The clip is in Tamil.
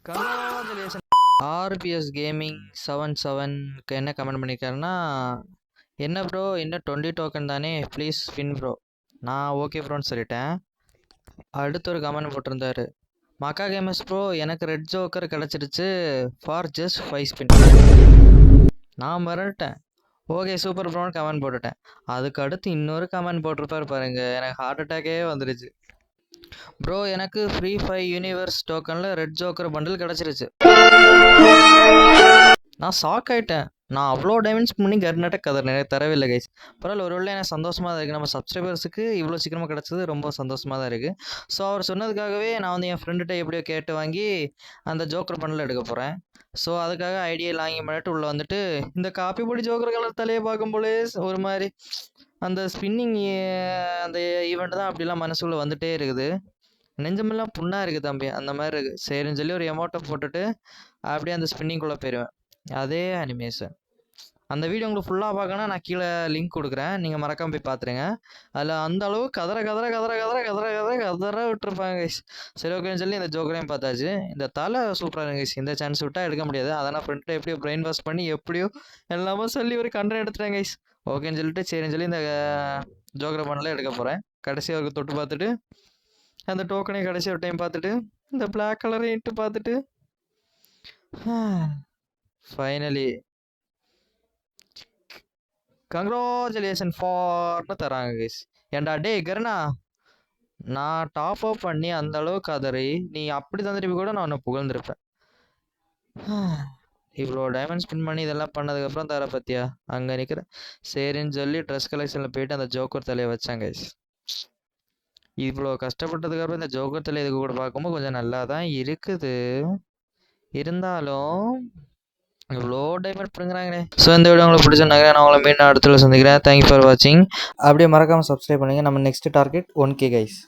கங்க்ராச்சுலேஷன் ஆர்பிஎஸ் கேமிங் 77க்கு என்ன கமெண்ட் பண்ணியிருக்காருன்னா, என்ன ப்ரோ இன்னும் 20 டோக்கன் தானே, ப்ளீஸ் ஸ்பின் ப்ரோ. நான் ஓகே ப்ரோன்னு சொல்லிட்டேன். அடுத்து ஒரு கமெண்ட் போட்டிருந்தாரு, மக்கா கேமர்ஸ் ப்ரோ எனக்கு ரெட் ஜோக்கர் கிடச்சிருச்சு ஃபார் ஜஸ்ட் 5 ஸ்பின். நான் மிரட்டேன். ஓகே சூப்பர் ப்ரோன்னு கமெண்ட் போட்டுட்டேன். அதுக்கு அடுத்து இன்னொரு கமெண்ட் போட்டிருப்பாரு பாருங்க, எனக்கு ஹார்ட் அட்டாக்கே வந்துருச்சு. ப்ரோ எனக்கு ஃப்ரீ ஃபயர் யூனிவர்ஸ் டோக்கனில் ரெட் ஜோக்கர் பண்டில் கிடச்சிருச்சு. நான் ஷாக் ஆகிட்டேன். நான் அவ்வளோ டைமண்ட்ஸ் பண்ணி கர்நாடக கதர் எனக்கு தரவே இல்லை கைஸ். பரவாயில்ல, ஒரு வேளை எனக்கு சந்தோஷமாக தான் இருக்குது. நம்ம சப்ஸ்கிரைபர்ஸுக்கு இவ்வளோ சீக்கிரமாக கிடச்சது ரொம்ப சந்தோஷமாக தான் இருக்குது. ஸோ அவர் சொன்னதுக்காகவே நான் வந்து என் ஃப்ரெண்டுகிட்ட எப்படியோ கேட்டு வாங்கி அந்த ஜோக்கர் பண்டில் எடுக்க போகிறேன். ஸோ அதுக்காக ஐடியா லாகின் பண்ணிட்டு உள்ளே வந்துட்டு இந்த காப்பி பொடி ஜோக்கர் கலர் தலையை பார்க்கும்போதே ஒரு மாதிரி அந்த ஸ்பின்னிங் அந்த ஈவெண்ட் தான் அப்படிலாம் மனசுக்குள்ளே வந்துகிட்டே இருக்குது. நெஞ்சமெல்லாம் புண்ணாக இருக்குது தம்பி, அந்த மாதிரி இருக்குது. சரின்னு சொல்லி ஒரு எமௌண்ட்டை போட்டுட்டு அப்படியே அந்த ஸ்பின்னிங்குள்ளே போயிடுவேன். அதே அனிமேஷன். அந்த வீடியோ உங்களுக்கு ஃபுல்லாக பார்க்கணுன்னா நான் கீழே லிங்க் கொடுக்குறேன், நீங்கள் மறக்காமல் போய் பார்த்துருங்க. அதில் அந்த அளவு கதற கதற கதற கதற கதற கதற கதற விட்டுருப்பாங்க கைஸ். சரி ஓகேன்னு சொல்லி இந்த ஜோக்கரையும் பார்த்தாச்சு. இந்த தலை சூப்பராக இருக்கு கைஸ். இந்த சான்ஸ் விட்டால் எடுக்க முடியாது. அதனால் ஃப்ரெண்ட்டை எப்படியோ பிரெயின் வாஷ் பண்ணி எப்படியோ எல்லாமே சொல்லி ஒரு கண்டென்ட் எடுத்துட்டேன் கைஸ். ஓகேன்னு சொல்லிட்டு சரின்னு சொல்லி இந்த ஜோக்கரை பண்ணலாம் எடுக்க போகிறேன். கடைசி அவருக்கு தொட்டு பார்த்துட்டு அந்த டோக்கனை கடைசி ஒரு டைம் பார்த்துட்டு இந்த பிளாக் கலரை இன்ட்டு பார்த்துட்டு ஃபைனலி கங்க்ராச்சுலேஷன் ஃபார்னு தராங்க கைஸ். ஏன்டா டே கருணா, நான் டாப் அப் பண்ணி அந்த அளவுக்கு கதறி நீ அப்படி தந்துட்டு கூட நான் உன்னை புகழ்ந்துருப்பேன். இவ்வளோ டைமண்ட் ஸ்பின் பண்ணி இதெல்லாம் பண்ணதுக்கப்புறம் தர பற்றியா அங்கே நிற்கிறேன். சரின்னு சொல்லி ட்ரெஸ் கலெக்ஷனில் போயிட்டு அந்த ஜோக்கர் தலையை வச்சாங்க கைஸ். இவ்வளோ கஷ்டப்பட்டதுக்கப்புறம் இந்த ஜோக்கர் தலை இதுக்கு கூட பார்க்கும்போது கொஞ்சம் நல்லா தான் இருக்குது. இருந்தாலும் இவ்வளோ டைமண்ட் பண்ணுறாங்களே. ஸோ இந்த வீடியோ உங்களுக்கு பிடிச்சிருந்தாங்க, நான் உங்களை மீண்டும் அடுத்த சந்திக்கிறேன். தேங்க்யூ ஃபார் வாட்சிங். அப்படியே மறக்காமல் சப்ஸ்கிரைப் பண்ணுங்கள். நம்ம நெக்ஸ்ட் டார்கெட் 1K கைஸ்.